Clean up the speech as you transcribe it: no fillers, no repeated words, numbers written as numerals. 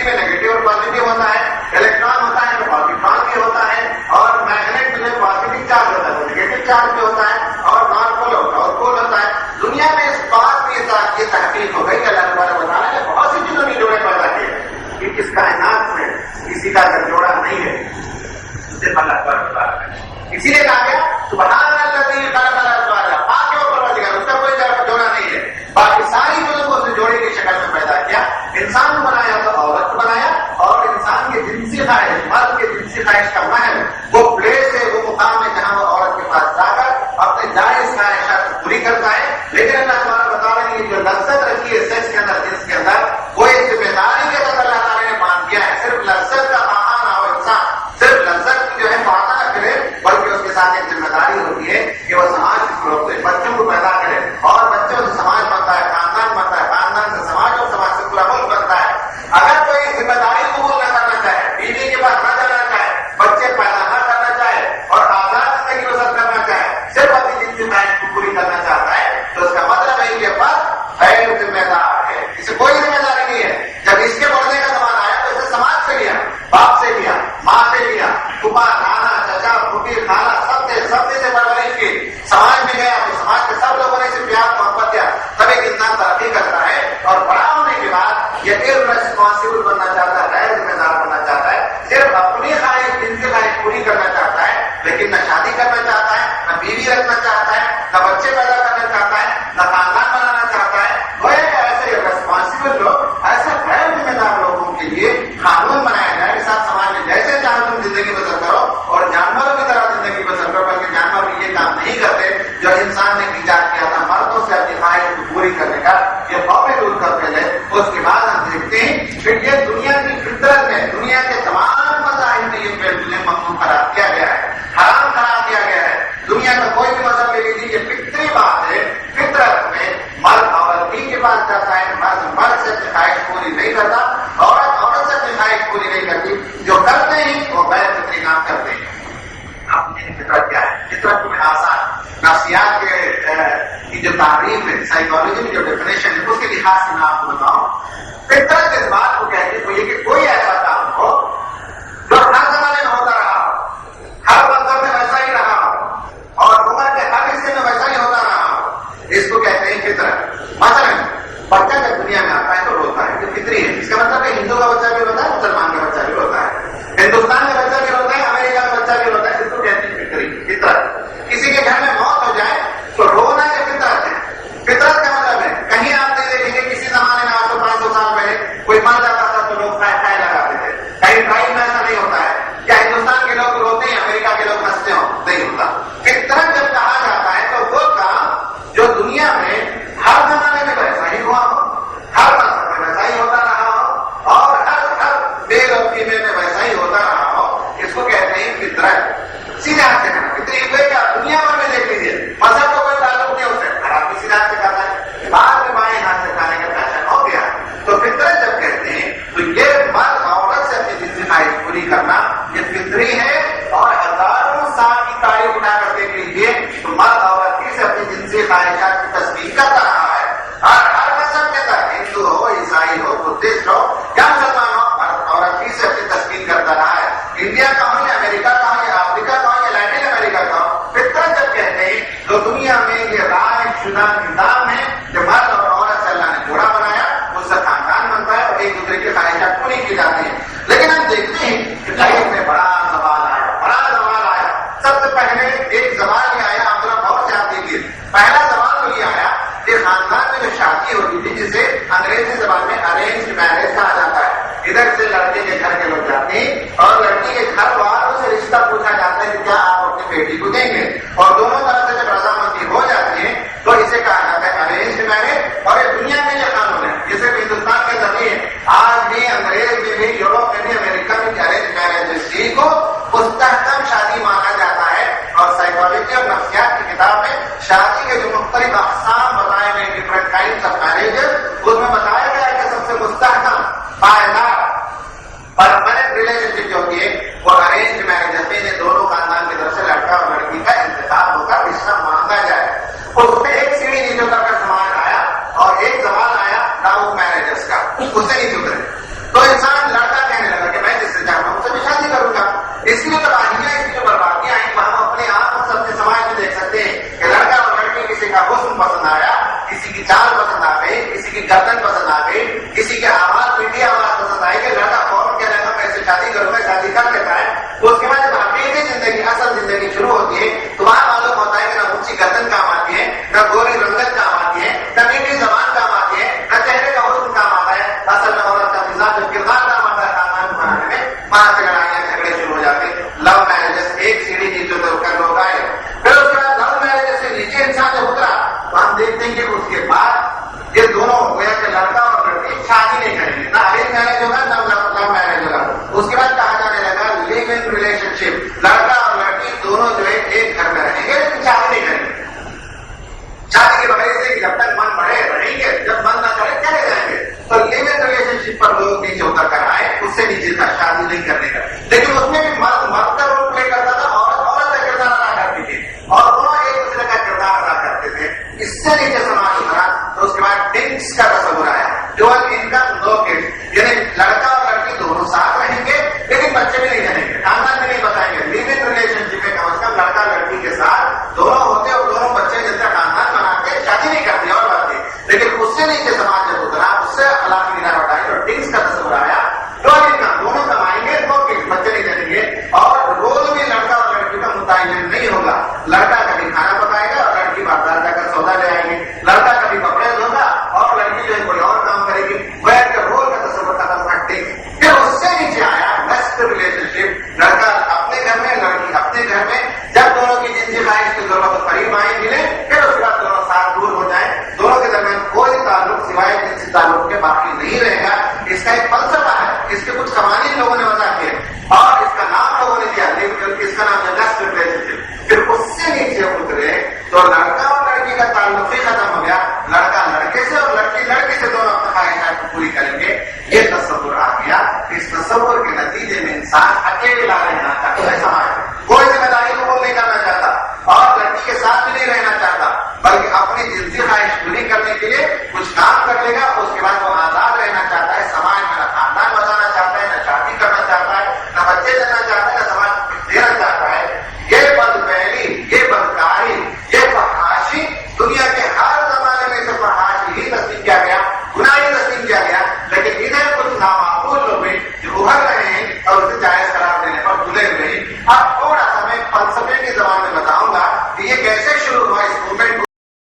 میں نیگیٹو اور پازیٹیو ہوتا ہے، الیکٹران ہوتا ہے تو پازیٹران بھی ہوتا ہے، اور میگنیٹ میں پازیٹیو چارج ہوتا ہے تو نیگیٹو چارج بھی ہوتا ہے، اور نان پول ہوتا ہے اور پول ہوتا ہے۔ دنیا میں اس بات کی یہ تحقیق ہو گئی کہ اللہ تبارک و تعالیٰ نے بہت سی چیزوں کے جوڑے پیدا کیے کہ اس کائنات میں کسی کا جوڑا نہیں ہے صرف اللہ تبارک و تعالیٰ ہے۔ اسی لیے کہا گیا سبحان الذی خلق الازواج، پاک ہے وہ پروردگار، اس کا کوئی جوڑا نہیں ہے، باقی ساری چیزوں کو اس جوڑے کی شکل میں پیدا کیا۔ انسان کو بنایا تو عورت کو بنایا، اور انسان کے جنسی خواہش، مرد کے جنسی خواہش کا محل وہ پلیس ہے، وہ مقام ہے جہاں وہ عورت کے پاس جا کر اپنے جائز خواہشات کو پوری کرتا ہے۔ لیکن اللہ تعالیٰ بتا رہے ہیں کہ جو لذت رکھی ہے سیکس کے اندر، جنس کے اندر، وہ ایک ذمہ داری کے ساتھ اللہ تعالیٰ نے باندھ کیا ہے۔ صرف لذت کا پانا نہ ہو انسان، صرف لذت کی جو ہے پانا نہ کرے، بلکہ اس کے ساتھ ایک ذمہ داری ہوتی ہے کہ وہ سماج کے بچوں کو پیدا کرے، اور بچوں سے سماج بنتا ہے، خاندان بنتا ہے، خاندان سے سماج، اور سماج سے پورا ملک بنتا ہے۔ اگر کوئی ذمہ داری قبول نہ کرنا چاہے، بیوی کے پاس نہ جانا چاہے، بچے پیدا نہ کرنا چاہے، اور آزاد زندگی بسر کرنا چاہے، صرف اپنی جنسی خواہش کو پوری کرنا چاہتا ہے، تو اس کا مطلب ہے کہ یہ فرد غیر ذمہ دار ہے، اسے کوئی ذمہ داری نہیں ہے۔ جب اس کے بڑھنے کا زمانہ آیا تو اسے سماج سے لیا، باپ سے لیا، ماں سے لیا، پھوپھا، نانا، چچا، پھوپھی، خالہ، سب سے پرورش کی، سماج میں گیا تو سماج کے سب لوگوں نے اسے پیار محبت دیا، تب ایک انسان ترقی کرتا ہے، اور بڑا ہونے کے بعد یہ irresponsible بننا چاہتا ہے، غیر ذمہ دار بننا چاہتا ہے، صرف اپنی خواہش، جنسی خواہش پوری کرنا چاہتا ہے، لیکن نہ شادی کرنا چاہتا ہے، نہ بیوی رکھنا چاہتا ہے، نہ بچے پیدا کرنا چاہتا ہے، نہ خاندان بنانا چاہتا ہے۔ وہ ایسے irresponsible لوگ، ایسے غیر ذمہ دار لوگوں کے لیے قانون بنایا جائے کہ ساتھ سماج میں جیسے چاہو تم زندگی بسر کرو، اور جانوروں کی طرح زندگی بسر کرو، بلکہ جانور بھی یہ کام نہیں کرتے جو انسان نے ایجاد کیا تھا، مردوں سے اپنی خواہش کو پوری کرنے کا، یہ قومیں دور کرتے تھے۔ اس کے بعد ہم دیکھتے ہیں کہ یہ دنیا کی فطرت میں، دنیا کے تمام مذاہب میں یہ ممنوع قرار دیا گیا ہے، حرام قرار دیا گیا ہے۔ دنیا کا کوئی بھی مذہب لے لیجیے، یہ فطری بات ہے، فطرت میں مرد عورت کے پاس جاتا ہے، مرد سے اپنی خواہش پوری نہیں کرتا، عورت سے اپنی خواہش پوری نہیں کرتی، جو کرتے ہیں وہ غیر فطری کام کرتے ہیں۔ اپنی فطرت کیا ہے؟ فطرت میں آسان نفسیات کی جو تعریف ہے، سائیکالوجی میں جو ڈیفینیشن ہے، اس کے لحاظ سے میں آپ کو بتاؤں، فطرت اس بات کو کہتے ہیں وہ یہ کہ کوئی ایسا کام ہو جو ہر زمانے میں ہوتا رہا ہو، ہر منظر میں ویسا ہی رہا ہو، اور عمر کے ہر حصے میں ویسا ہی ہوتا رہا ہو، اس کو کہتے ہیں فطرت۔ مثلا بچہ جب دنیا میں آتا ہے تو روتا ہے، یہ فطری ہے۔ اس کا مطلب ہے ہندو کا بچہ بھی روتا ہے، مسلمان کا بچہ بھی روتا ہے، ہندوستان کا بچہ بھی روتا ہے، امریکہ کا بچہ بھی روتا ہے، اس کو کہتے ہیں فطری، فطرت۔ کسی کے گھر میں موت ہو جائے تو رونا یہ فطرت ہے۔ فطرت کا مطلب ہے کہیں آپ نہیں دیکھیں گے کسی زمانے میں، آپ کو 500 سال پہلے کوئی مر جاتا تھا تو لوگ خائے لگاتے تھے، کہیں ٹرائب میں ایسا نہیں ہوتا ہے، کیا ہندوستان کے لوگ روتے ہیں، امریکہ کے لوگ ہنستے ہوں، نہیں ہوتا۔ فطرت جب کہا جاتا ہے تو وہ کام جو دنیا میں ہر زمانے میں ویسا ہی ہوا ہو، ہر مذہب میں ویسا ہی ہوتا رہا ہو، اور ہر میل اور فیمیل میں ویسا ہی ہوتا رہا ہو، اس کو کہتے ہیں فطرت۔ سیدھے ہاتھ سے کرنا فطری ہوئے کیا دنیا بھر میں دیکھ لیجیے، مذہب کا کوئی تعلق نہیں ہوتا ہے، ہر آدمی سیدھے ہاتھ سے کرتا ہے، بعد میں بائیں ہاتھ سے کھانے کا فیشن ہو گیا۔ تو فطرت جب کہتے ہیں تو یہ مرد عورت سے اپنی جنسی خواہش پوری کرنا یہ فطری ہے، اور ہزاروں سال کی تاریخ اٹھا کر دیکھ لیجیے تو مرد عورت ہی سے اپنی جنسی خواہشات کی تصدیق کرتا رہا ہے۔ ہر مذہب کے اندر، ہندو ہو، عیسائی ہو، بدھسٹ ہو یا مسلمان ہو، مرد عورت ہی سے اپنی تصدیق کرتا رہا ہے۔ انڈیا کا ہو یا امریکہ کا ہو یا افریقہ کا ہو یا لیٹن امریکہ کا ہو، فطرت جب کہتے ہیں تو دنیا میں یہ رائے شدہ نظام ہے کہ مرد اور عورت سے اللہ نے جوڑا بنایا، اس سے خاندان بنتا ہے، اور ایک دوسرے کی خواہشات پوری کی جاتی ہیں۔ لیکن ہم دیکھتے ہیں کہ تاریخ میں بڑا زوال آیا۔ سب سے پہلے ایک زوال یہ آیا، آپ ذرا غور سے آپ دیکھیے، پہلا زوال تو یہ آیا کہ خاندان میں جو شادی ہوتی تھی، جسے انگریزی زبان میں ارینج میرج کہا جاتا ہے، ادھر سے لڑکے کے گھر کے لوگ جاتے ہیں اور لڑکی کے گھر والوں سے رشتہ پوچھا جاتا ہے کہ کیا آپ اپنی بیٹی کو دیں گے، اور دونوں طرف سے جب رضامندی ہو جاتی ہے تو اسے کہا جاتا ہے ارینج میرج۔ اور یہ دنیا میں یہ قانون ہے، یہ صرف ہندوستان کے ذریعے، آج بھی انگریز میں بھی، یوروپ میں بھی، امریکہ میں بھی ارینج میرج کو مستحکم شادی مانا جاتا ہے۔ اور سائیکالوجی اور نفسیات کی کتاب میں شادی کے جو مختلف اقسام بتائے گئے، ڈفرنٹ کائنڈس آف میرجز، اس میں بتایا گیا ہے کہ سب سے مستحکم، پائیدار، پرماننٹ ریلیشن شپ جو ہوتی ہے وہ ارینج میرج میں دونوں خاندان کی طرف سے لڑکا اور لڑکی کا انتخاب ہو کر رشتہ مانگا جائے۔ اس میں ایک سیڑھی نیچے اتر کر سامان آیا، اور ایک زمان آیا لاؤ میرجز کا، اس سے نہیں اترے۔ تو انسان سے نیچے سماج اترا تو اس کے بعد ڈنکس کا تصور آیا، ڈوئل انکم نو کڈس، یعنی لڑکا اور لڑکی دونوں ساتھ رہیں گے لیکن بچے بھی نہیں رہیں گے، خاندان میں نہیں بتائیں گے، لیو ان ریلیشن شپ میں کم از کم لڑکا لڑکی کے ساتھ دونوں ہوتے اور دونوں بچے جیسے خاندان بنا کے شادی نہیں کرتے اور بات ہے، لیکن اس سے نیچے سماج جب اترا اس سے اخلاقی گراوٹ آئی اور ڈنکس کا تصور آیا، ڈوئل انکم دونوں کمائیں گے، دو کڈس بچے نہیں رہیں گے، اور رول بھی لڑکا اور لڑکی کا متعین نہیں ہوگا، لڑکا کبھی کھانا پکائے گا اور لڑکی بازار جا کر سودا لے آئیں گے، لڑکا کبھی کپڑے دھوگا اور لڑکی جو ہے کوئی اور کام کرے گی، بیٹھ کر رول کا تصور ختم کرتے ہیں۔ پھر اس سے نیچے آیا نیکسٹ ریلیشن شپ، لڑکا اپنے گھر میں لڑکی اپنے گھر میں، جب دونوں کی جنسی خواہش کی ضرورت قریب آئیں ملے پھر اس کے بعد دونوں ساتھ دور ہو جائیں، دونوں کے درمیان کوئی تعلق سوائے جنسی تعلق کے باقی نہیں رہے گا۔ اس کا ایک فلسفہ ہے، اس کے کچھ قوانین لوگوں نے وضع کیے اور اس کا نام لوگوں نے دیا، اس کا نام ہے نیکسٹ ریلیشن شپ۔ پھر اس سے نیچے اترے تو لڑکا اور لڑکی کا تعلق ہی ختم ہو گیا، لڑکا لڑکے سے اور لڑکی لڑکی سے دونوں اپنا خواہشات کو پوری کریں گے، یہ تصور آ گیا۔ اس تصور کے نتیجے میں انسان اکیلا رہنا چاہتا ہے، سماج کوئی ذمہ داری قبول نہیں کرنا چاہتا اور لڑکی کے ساتھ بھی نہیں رہنا چاہتا، بلکہ اپنی جنسی خواہش پوری کرنے کے لیے کچھ کام کر لے گا، اس کے بعد وہ آزاد رہنا چاہتا ہے، سماج میں نہ خاندان بچانا چاہتا ہے، نہ شادی کرنا چاہتا ہے، نہ بچے دینا چاہتا ہے، نہ سماج دینا چاہتا ہے۔ یہ بدفعلی، یہ بدکاری، یہ فحاشی دنیا کے ہر زمانے میں سے فحاشی ہی تسلیم کیا گیا، گناہ ہی تسلیم کیا گیا، لیکن ادھر کچھ نامعقول لوگ ہیں جو ابھر رہے ہیں اور اسے جائز قرار دینے پر تلے ہوئے ہیں۔ اب تھوڑا سا میں فلسفے کی زبان میں بتاؤں گا کہ یہ کیسے شروع ہوا اس موومنٹ